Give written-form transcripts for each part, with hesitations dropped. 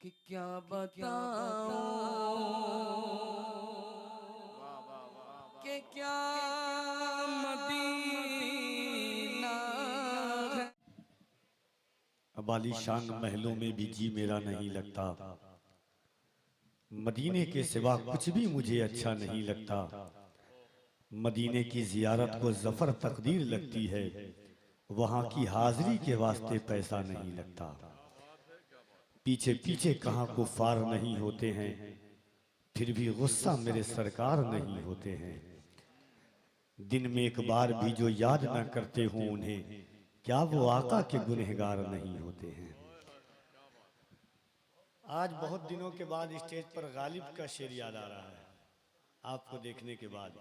कि क्या बताऊं कि क्या मदीना है। अब आलीशान महलों में भी जी मेरा नहीं लगता, मदीने के सिवा कुछ भी मुझे अच्छा नहीं लगता। मदीने की जियारत को जफर तकदीर लगती है, वहां की हाजिरी के वास्ते पैसा नहीं लगता। पीछे पीछे कहाँ कुफ्फार नहीं होते हैं, फिर भी गुस्सा मेरे सरकार नहीं होते हैं। दिन में एक बार भी जो याद न करते हों उन्हें, क्या वो आका के गुनहगार नहीं होते हैं। आज बहुत दिनों के बाद स्टेज पर गालिब का शेर याद आ रहा है। आपको देखने के बाद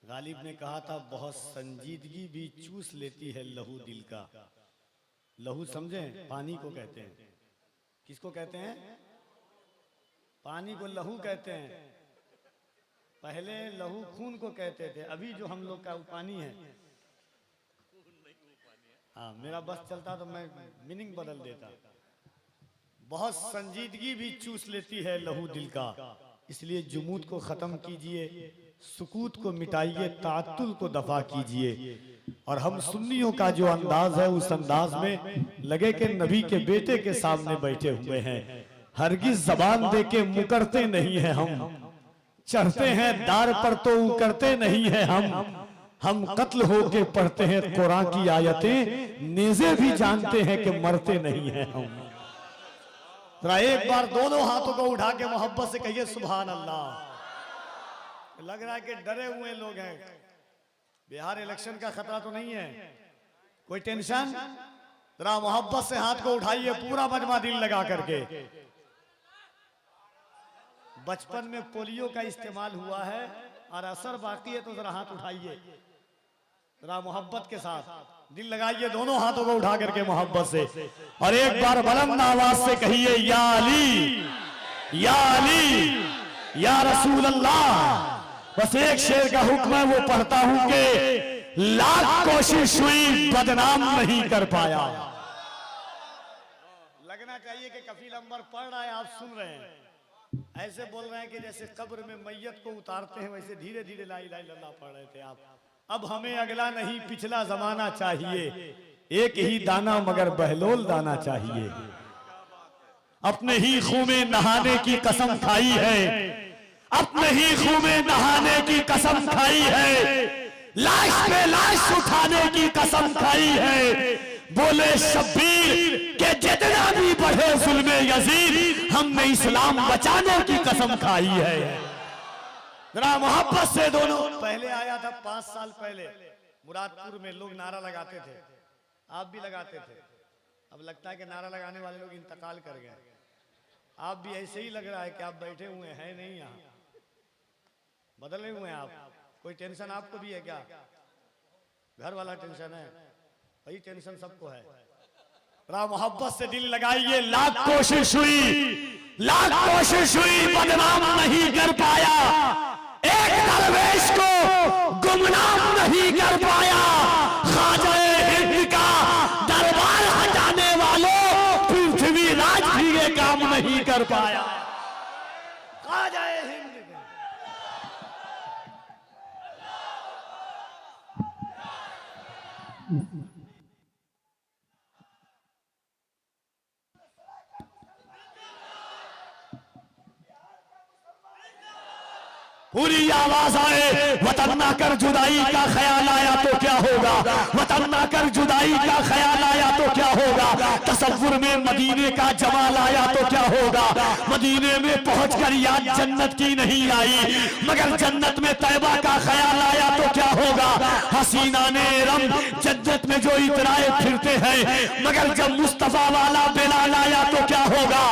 गालिब ने कहा था, बहुत संजीदगी भी चूस लेती है लहू दिल का। लहू समझें, पानी को कहते हैं। किसको कहते हैं? पानी को लहू कहते हैं। पहले लहू खून को कहते थे, अभी जो हम लोग का पानी है। हाँ, मेरा बस चलता तो मैं मीनिंग बदल देता। बहुत संजीदगी भी चूस लेती है लहू दिल का, इसलिए जुमूद को खत्म कीजिए, सुकूत को मिटाइए, तातुल को दफा कीजिए। और हम सुन्नियों का जो अंदाज है, उस अंदाज में लगे कि नबी के बेटे के सामने बैठे हुए हैं। हरगिज जबान दे के मुकरते नहीं है हम, चढ़ते हैं दार पर तो उकरते नहीं है हम कत्ल होके पढ़ते हैं कुरान की आयतें, नेज़े भी जानते हैं कि मरते नहीं हैं हम। जरा एक बार दोनों हाथों को उठा के मोहब्बत से कहिए सुभान अल्लाह। लग रहा है कि डरे हुए लोग हैं। बिहार इलेक्शन का खतरा तो नहीं है, कोई टेंशन? जरा मोहब्बत से हाथ को उठाइए, पूरा मजमा दिल लगा करके। बचपन में पोलियो का इस्तेमाल हुआ है और असर बाकी है, तो जरा हाथ उठाइए जरा मोहब्बत के साथ, दिल लगाइए दोनों हाथों को उठा करके मोहब्बत से, और एक बार बुलंद आवाज से कहिए या अली या अली या रसूल अल्लाह। बस एक शेर का हुक्म है, वो पढ़ता हूं कि लाख कोशिश हुई बदनाम नहीं कर पाया। लगना चाहिए कि कफील अंबर पढ़ रहा है, आप सुन रहे हैं। ऐसे बोल रहे हैं कि जैसे कब्र में मैयत को उतारते हैं, वैसे धीरे धीरे ला इलाहा इल्लल्लाह पढ़ रहे थे आप। अब हमें अगला नहीं पिछला जमाना चाहिए, एक ही दाना मगर बहलोल दाना चाहिए। अपने ही खून में नहाने की कसम खाई है, अपने ही खून में नहाने की कसम खाई है, लाश पे लाश उठाने की कसम खाई है। बोले शब्बीर के जितना भी बढ़े जुल्मे यजीद, हमने इस्लाम बचाने की कसम खाई है। जरा मोहब्बत से दोनों। पहले आया था 5 साल पहले मुरादपुर में, लोग नारा लगाते थे, आप भी लगाते थे। अब लगता है कि नारा लगाने वाले लोग इंतकाल कर गए। आप भी ऐसे ही लग रहा है कि आप बैठे हुए हैं नहीं, यहाँ बदले हुए हैं आप। कोई टेंशन आपको भी है क्या? घर वाला टेंशन है, वही टेंशन सबको है। जरा मोहब्बत से दिल लगाइए। लाख कोशिश हुई, लाख कोशिश हुई, बदनाम नहीं कर पाया, एक दरवेश को गुमनाम नहीं कर पाया। ख्वाजा हिंद का दरबार हटाने वालों, पृथ्वी राज भी ये काम नहीं कर पाया। ख्वाजा हिंद पूरी आवाज आए। वतन ना कर जुदाई का ख्याल आया तो क्या होगा, वतन ना कर जुदाई का ख्याल आया तो क्या होगा। तसव्वुर में मदीने का जमाल आया तो क्या होगा। मदीने में पहुंचकर याद जन्नत की नहीं आई, मगर जन्नत में तैबा का ख्याल आया तो क्या होगा। हसीना ने रम जन्नत में जो इतराए फिरते हैं, मगर जब मुस्तफा वाला बिलाल आया तो क्या होगा।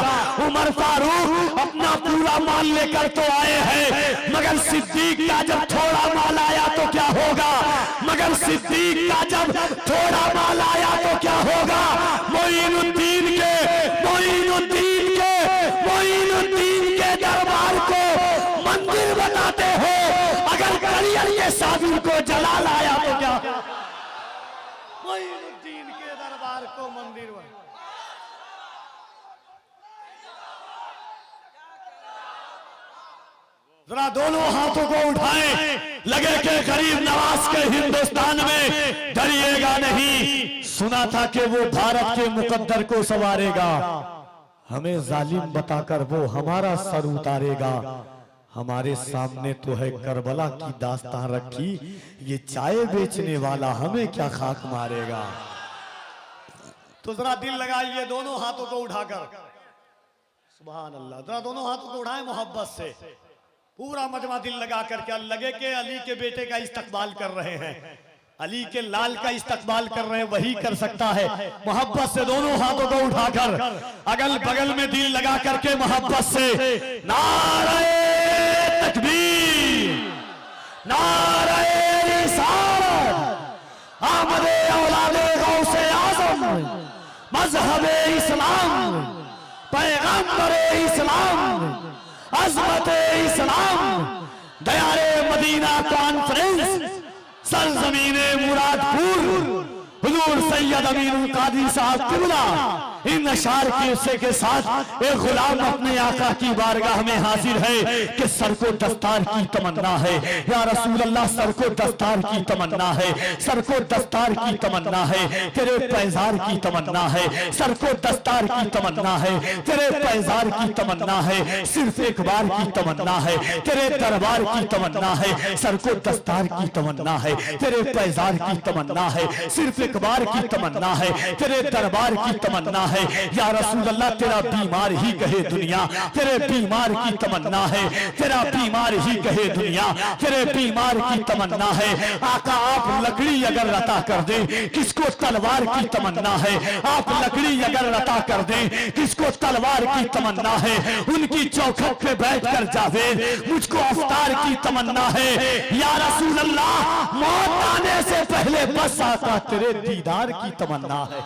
उमर फारूक अपना पूरा माल लेकर तो आए हैं, मगर सिद्दीक का जब थोड़ा माल आया तो क्या होगा, मगर सिद्दीक का जब थोड़ा माल आया तो क्या होगा। मोइनुद्दीन के मोइनुद्दीन के मोइनुद्दीन के दरबार को मंदिर बनाते हो, अगर करियर के साबिर को जलाल आया तो क्या। मोइनुद्दीन के दरबार को मंदिर जरा दोनों हाथों को उठाएं, लगे के गरीब नवाज के हिंदुस्तान में डरिएगा नहीं। सुना था कि वो भारत के मुकद्दर को संवारेगा, हमें जालिम बताकर वो हमारा सर उतारेगा। हमारे सामने तो है करबला की दास्तान रखी, ये चाय बेचने वाला हमें क्या खाक मारेगा। तो जरा दिल लगाइए दोनों हाथों को उठाकर, सुभान अल्लाह। जरा दोनों हाथों को उठाएं मोहब्बत से, पूरा मजमा दिल लगा करके। लगे के अली के बेटे का इस्तकबाल कर रहे हैं, अली के लाल का इस्तकबाल कर रहे हैं, वही कर सकता है। मोहब्बत से दोनों हाथों को उठाकर, अगल बगल में दिल लगा करके मोहब्बत से नारे तकबीर, नारे रिसालत, आमदे औलादे गौसे आज़म, मज़हबे इस्लाम, पैगंबरे इस्लाम, अज़मते इस्लाम, दयारे मदीना कॉन्फ्रेंस, सरजमीने मुरादपुर, हुजूर सैयद अमीनुल कादरी साहब किबला, इन अशार के साथ एक गुलाम अपने आका की बारगाह में हाजिर है कि सर को दस्तार की तमन्ना है। या रसूल अल्लाह, सर को दस्तार की तमन्ना है, सर को दस्तार की तमन्ना है, तेरे पैजार की तमन्ना है, सर को दस्तार की तमन्ना है, तेरे पैजार की तमन्ना है, सिर्फ एक बार की तमन्ना है, तेरे दरबार की तमन्ना है, सर को दस्तार की तमन्ना है, तेरे पैजार की तमन्ना है, सिर्फ एक बार की तमन्ना है, तेरे दरबार की तमन्ना है। या रसूल अल्लाह, तेरा बीमार ही कहे दुनिया, तेरे बीमार की तमन्ना है, तेरा बीमार ही कहे दुनिया, तेरे बीमार की तमन्ना है। आका, आप लकड़ी अगर लता कर दे, किसको तलवार की तमन्ना है। आप लकड़ी अगर लता कर दे, किसको तलवार की तमन्ना है। उनकी चौखट पे बैठ कर जावेद, मुझको अफ्तार की तमन्ना है। या रसूल अल्लाह, मौत आने से पहले बस आका तेरे दीदार की तमन्ना है।